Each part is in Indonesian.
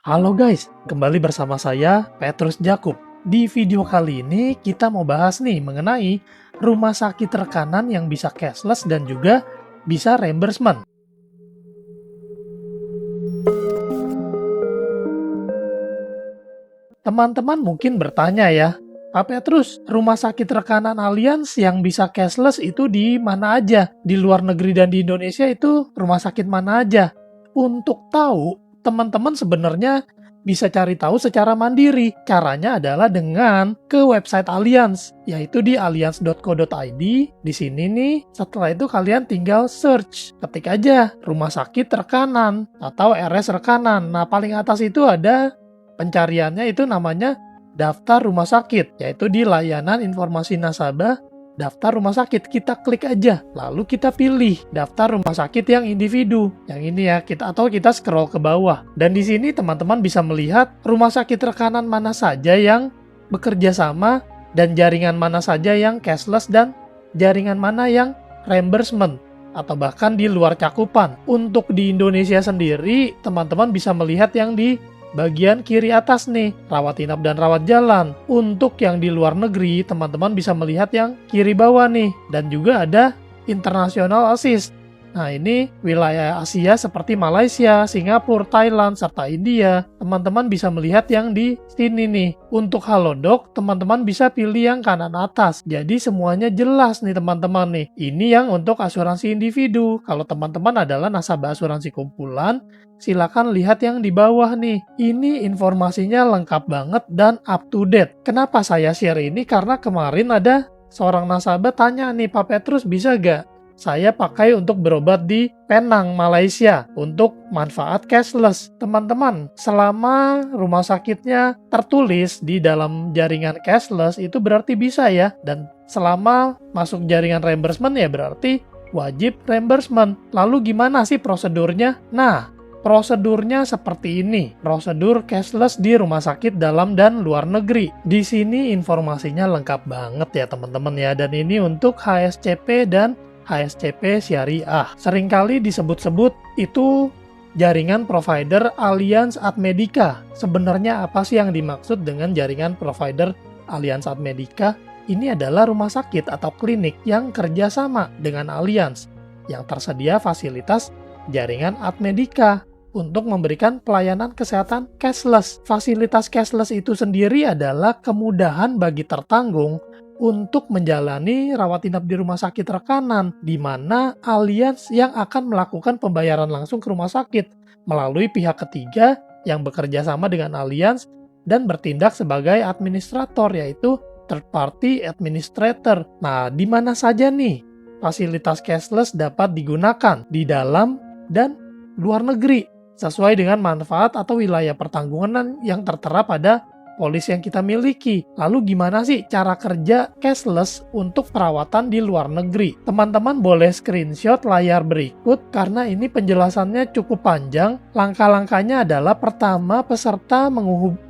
Halo guys, kembali bersama saya Petrus Jakub. Di video kali ini kita mau bahas nih mengenai rumah sakit rekanan yang bisa cashless dan juga bisa reimbursement. Teman-teman mungkin bertanya ya, Pak Petrus, rumah sakit rekanan Allianz yang bisa cashless itu di mana aja? Di luar negeri dan di Indonesia itu rumah sakit mana aja? Untuk tahu, teman-teman sebenarnya bisa cari tahu secara mandiri. Caranya adalah dengan ke website Allianz, yaitu di allianz.co.id. Di sini nih, setelah itu kalian tinggal search. Ketik aja rumah sakit rekanan atau RS rekanan. Nah, paling atas itu ada pencariannya itu namanya daftar rumah sakit, yaitu di layanan informasi nasabah daftar rumah sakit. Kita klik aja, lalu kita pilih daftar rumah sakit yang individu. Yang ini ya, kita scroll ke bawah. Dan di sini teman-teman bisa melihat rumah sakit rekanan mana saja yang bekerja sama dan jaringan mana saja yang cashless dan jaringan mana yang reimbursement atau bahkan di luar cakupan. Untuk di Indonesia sendiri, teman-teman bisa melihat yang di bagian kiri atas nih, rawat inap dan rawat jalan. Untuk yang di luar negeri, teman-teman bisa melihat yang kiri bawah nih. Dan juga ada international assist. Nah, ini wilayah Asia seperti Malaysia, Singapura, Thailand, serta India. Teman-teman bisa melihat yang di sini nih. Untuk Halodoc, teman-teman bisa pilih yang kanan atas. Jadi semuanya jelas nih teman-teman nih. Ini yang untuk asuransi individu. Kalau teman-teman adalah nasabah asuransi kumpulan, silakan lihat yang di bawah nih. Ini informasinya lengkap banget dan up to date. Kenapa saya share ini? Karena kemarin ada seorang nasabah tanya nih, Pak Petrus bisa gak saya pakai untuk berobat di Penang, Malaysia untuk manfaat cashless? Teman-teman, selama rumah sakitnya tertulis di dalam jaringan cashless itu berarti bisa ya. Dan selama masuk jaringan reimbursement ya berarti wajib reimbursement. Lalu gimana sih prosedurnya? Nah, prosedurnya seperti ini. Prosedur cashless di rumah sakit dalam dan luar negeri. Di sini informasinya lengkap banget ya teman-teman ya. Dan ini untuk HSCP dan HSCP Syariah. Seringkali disebut-sebut itu jaringan provider Allianz Admedica. Sebenarnya apa sih yang dimaksud dengan jaringan provider Allianz Admedica? Ini adalah rumah sakit atau klinik yang kerjasama dengan Allianz yang tersedia fasilitas jaringan Admedica untuk memberikan pelayanan kesehatan cashless. Fasilitas cashless itu sendiri adalah kemudahan bagi tertanggung untuk menjalani rawat inap di rumah sakit rekanan, di mana Allianz yang akan melakukan pembayaran langsung ke rumah sakit melalui pihak ketiga yang bekerja sama dengan Allianz dan bertindak sebagai administrator, yaitu third party administrator. Nah, di mana saja nih fasilitas cashless dapat digunakan? Di dalam dan luar negeri, sesuai dengan manfaat atau wilayah pertanggungan yang tertera pada polis yang kita miliki. Lalu gimana sih cara kerja cashless untuk perawatan di luar negeri? Teman-teman boleh screenshot layar berikut karena ini penjelasannya cukup panjang. Langkah-langkahnya adalah pertama, peserta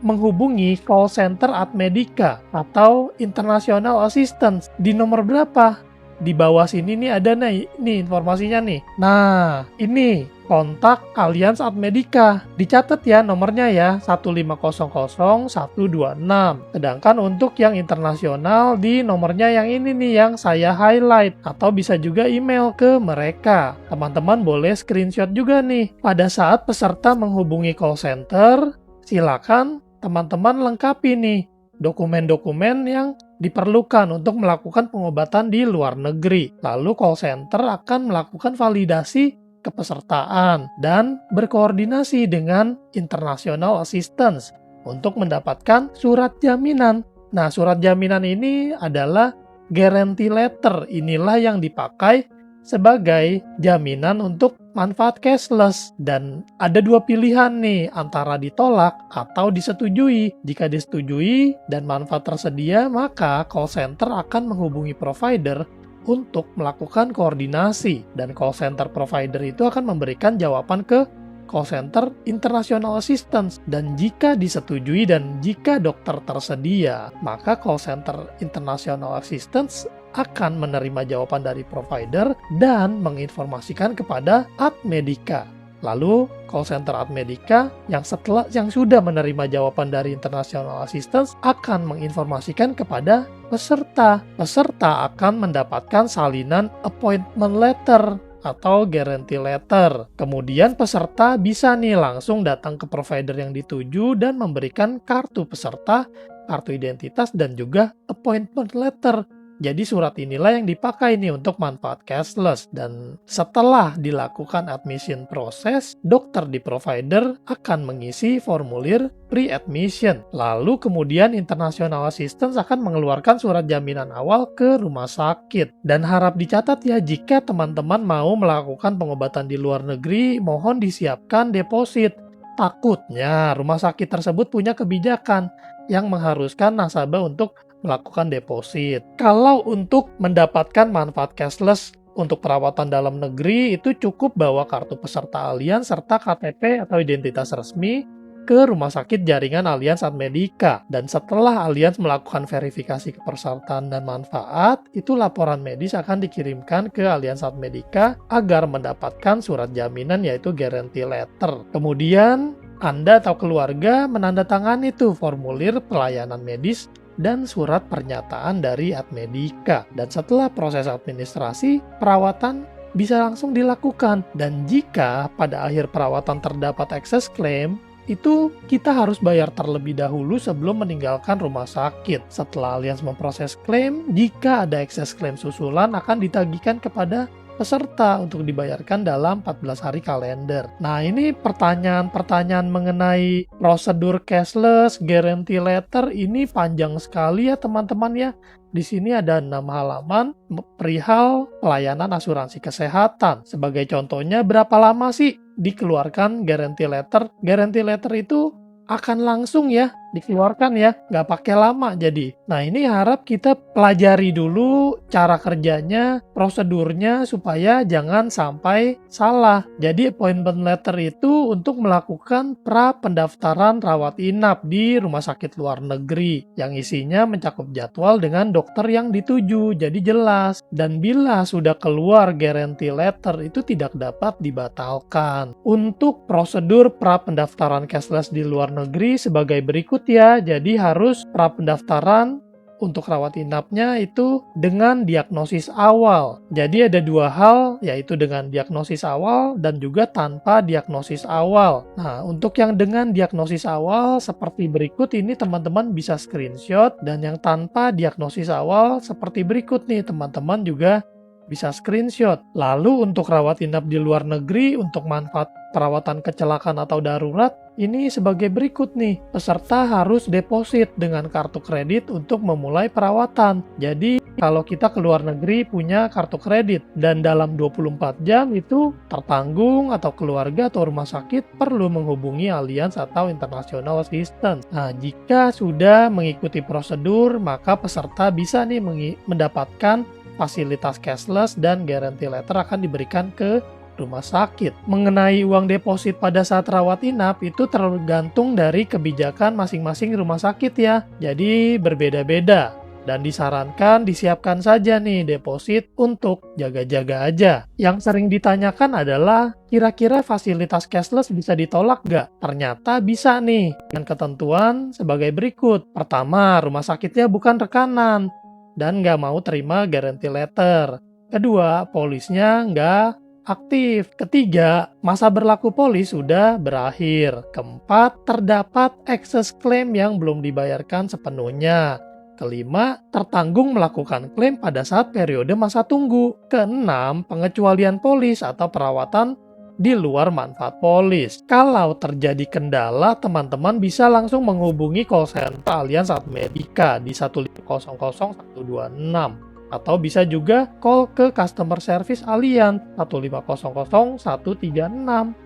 menghubungi call center Admedica atau International Assistance. Di nomor berapa? Di bawah sini nih ada nih informasinya nih. Nah, ini kontak Allianz Admedica. Dicatat ya nomornya ya, 1500 126. Sedangkan untuk yang internasional di nomornya yang ini nih yang saya highlight, atau bisa juga email ke mereka. Teman-teman boleh screenshot juga nih. Pada saat peserta menghubungi call center, silakan teman-teman lengkapi nih dokumen-dokumen yang diperlukan untuk melakukan pengobatan di luar negeri. Lalu call center akan melakukan validasi kepesertaan dan berkoordinasi dengan International Assistance untuk mendapatkan surat jaminan. Nah, surat jaminan ini adalah guarantee letter. Inilah yang dipakai sebagai jaminan untuk manfaat cashless. Dan ada dua pilihan nih, antara ditolak atau disetujui. Jika disetujui dan manfaat tersedia, maka call center akan menghubungi provider untuk melakukan koordinasi. Dan call center provider itu akan memberikan jawaban ke call center International Assistance. Dan jika disetujui dan jika dokter tersedia, maka call center International Assistance akan menerima jawaban dari provider dan menginformasikan kepada Admedica. Lalu call center Admedica yang sudah menerima jawaban dari International Assistance akan menginformasikan kepada peserta. Peserta akan mendapatkan salinan appointment letter atau guarantee letter. Kemudian peserta bisa nih langsung datang ke provider yang dituju dan memberikan kartu peserta, kartu identitas, dan juga appointment letter. Jadi surat inilah yang dipakai nih untuk manfaat cashless. Dan setelah dilakukan admission proses, dokter di provider akan mengisi formulir pre-admission. Lalu kemudian International Assistance akan mengeluarkan surat jaminan awal ke rumah sakit. Dan harap dicatat ya, jika teman-teman mau melakukan pengobatan di luar negeri, mohon disiapkan deposit. Takutnya rumah sakit tersebut punya kebijakan yang mengharuskan nasabah untuk melakukan deposit. Kalau untuk mendapatkan manfaat cashless untuk perawatan dalam negeri, itu cukup bawa kartu peserta Allianz serta KTP atau identitas resmi ke rumah sakit jaringan Allianz Admedica. Dan setelah Allianz melakukan verifikasi kepesertaan dan manfaat, itu laporan medis akan dikirimkan ke Allianz Admedica agar mendapatkan surat jaminan, yaitu guarantee letter. Kemudian Anda atau keluarga menandatangani tuh formulir pelayanan medis dan surat pernyataan dari Admedica. Dan setelah proses administrasi, perawatan bisa langsung dilakukan. Dan jika pada akhir perawatan terdapat excess claim, itu kita harus bayar terlebih dahulu sebelum meninggalkan rumah sakit. Setelah Allianz memproses klaim, jika ada excess claim susulan akan ditagihkan kepada peserta untuk dibayarkan dalam 14 hari kalender. Nah, ini pertanyaan-pertanyaan mengenai prosedur cashless, guarantee letter ini panjang sekali ya teman-teman ya. Di sini ada 6 halaman perihal pelayanan asuransi kesehatan. Sebagai contohnya, berapa lama sih dikeluarkan guarantee letter? Guarantee letter itu akan langsung ya dikeluarkan ya, nggak pakai lama jadi. Nah, ini harap kita pelajari dulu cara kerjanya, prosedurnya supaya jangan sampai salah. Jadi appointment letter itu untuk melakukan pra pendaftaran rawat inap di rumah sakit luar negeri yang isinya mencakup jadwal dengan dokter yang dituju, jadi jelas. Dan bila sudah keluar guarantee letter itu tidak dapat dibatalkan. Untuk prosedur pra pendaftaran cashless di luar negeri sebagai berikut ya, jadi harus pra pendaftaran untuk rawat inapnya itu dengan diagnosis awal. Jadi ada 2 hal, yaitu dengan diagnosis awal dan juga tanpa diagnosis awal. Nah, untuk yang dengan diagnosis awal seperti berikut ini teman-teman bisa screenshot, dan yang tanpa diagnosis awal seperti berikut nih teman-teman juga bisa screenshot. Lalu untuk rawat inap di luar negeri untuk manfaat perawatan kecelakaan atau darurat ini sebagai berikut nih. Peserta harus deposit dengan kartu kredit untuk memulai perawatan. Jadi kalau kita ke luar negeri punya kartu kredit dan dalam 24 jam itu tertanggung atau keluarga atau rumah sakit perlu menghubungi Allianz atau International Assistance. Nah, jika sudah mengikuti prosedur maka peserta bisa nih mendapatkan fasilitas cashless dan guarantee letter akan diberikan ke rumah sakit. Mengenai uang deposit pada saat rawat inap itu tergantung dari kebijakan masing-masing rumah sakit ya. Jadi berbeda-beda dan disarankan disiapkan saja nih deposit untuk jaga-jaga aja. Yang sering ditanyakan adalah kira-kira fasilitas cashless bisa ditolak nggak? Ternyata bisa nih dengan ketentuan sebagai berikut. Pertama, rumah sakitnya bukan rekanan dan nggak mau terima guarantee letter. Kedua, polisnya nggak aktif. Ketiga, masa berlaku polis sudah berakhir. Keempat, terdapat excess claim yang belum dibayarkan sepenuhnya. Kelima, tertanggung melakukan klaim pada saat periode masa tunggu. Keenam, pengecualian polis atau perawatan di luar manfaat polis. Kalau terjadi kendala, teman-teman bisa langsung menghubungi call center Allianz Admedica di 1500126 atau bisa juga call ke customer service Allianz 1500136.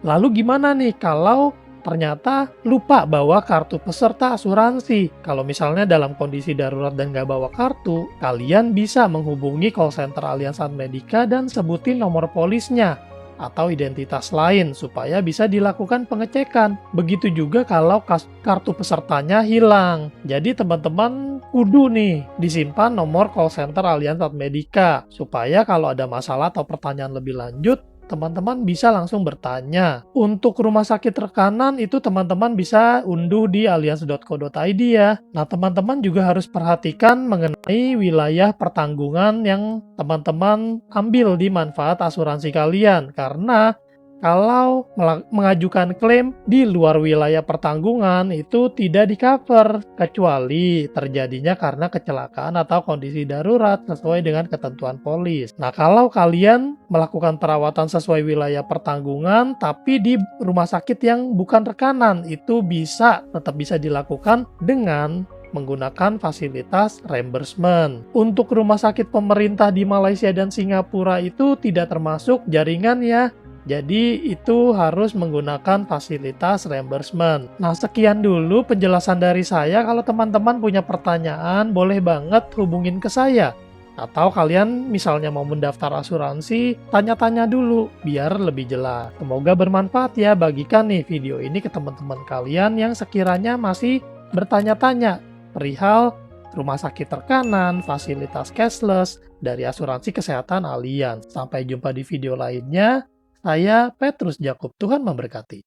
Lalu gimana nih kalau ternyata lupa bawa kartu peserta asuransi? Kalau misalnya dalam kondisi darurat dan nggak bawa kartu, kalian bisa menghubungi call center Allianz Admedica dan sebutin nomor polisnya atau identitas lain supaya bisa dilakukan pengecekan. Begitu juga kalau kartu pesertanya hilang. Jadi teman-teman kudu nih disimpan nomor call center Allianz Admedica supaya kalau ada masalah atau pertanyaan lebih lanjut teman-teman bisa langsung bertanya. Untuk rumah sakit rekanan itu teman-teman bisa unduh di allianz.co.id ya. Nah, teman-teman juga harus perhatikan mengenai wilayah pertanggungan yang teman-teman ambil di manfaat asuransi kalian. Karena kalau mengajukan klaim di luar wilayah pertanggungan itu tidak di-cover kecuali terjadinya karena kecelakaan atau kondisi darurat sesuai dengan ketentuan polis. Nah, kalau kalian melakukan perawatan sesuai wilayah pertanggungan tapi di rumah sakit yang bukan rekanan, itu tetap bisa dilakukan dengan menggunakan fasilitas reimbursement. Untuk rumah sakit pemerintah di Malaysia dan Singapura itu tidak termasuk jaringan ya. Jadi itu harus menggunakan fasilitas reimbursement. Nah, sekian dulu penjelasan dari saya. Kalau teman-teman punya pertanyaan, boleh banget hubungin ke saya. Atau kalian misalnya mau mendaftar asuransi, tanya-tanya dulu biar lebih jelas. Semoga bermanfaat ya. Bagikan nih video ini ke teman-teman kalian yang sekiranya masih bertanya-tanya perihal rumah sakit rekanan, fasilitas cashless dari asuransi kesehatan Allianz. Sampai jumpa di video lainnya. Saya Petrus Jakub, Tuhan memberkati.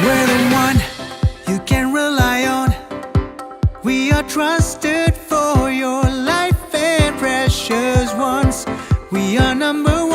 We're the one you can rely on. We are trusted for your life and precious ones. We are number one.